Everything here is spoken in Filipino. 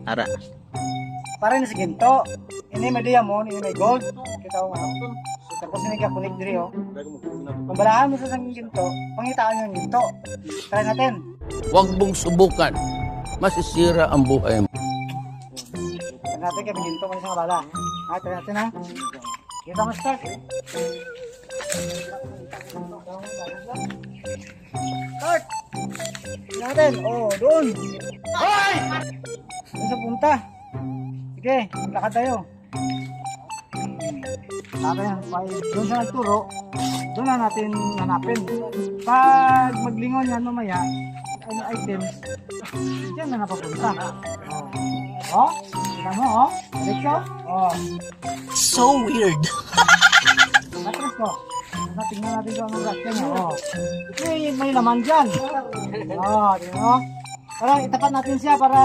Ara. Para na sa ginto. Ini may diamond, ini may gold. Kita mo ano. Tapos ini ka kunik diri oh. Pambalaan mo sa sang ginto, pangitaan yung ginto. Try natin. Huwag mong subukan. Masisira ang buhay mo. Try natin kay ginto man sa bala. Try natin ha. Kita mo start. Start. Try natin. Oh, doon. Hoy! Doon sa punta. Sige, lakad tayo. Sabi yan, doon sa nagturo, doon na natin hanapin. Pag maglingon yan mamaya, ang items, dyan na napapunta. Oh, kita mo, oh. Diretso, oh. So weird. Matras ko. Tingnan natin kung anong rasya niya, oh. May laman dyan. Oh, di mo? Parang itapat natin siya para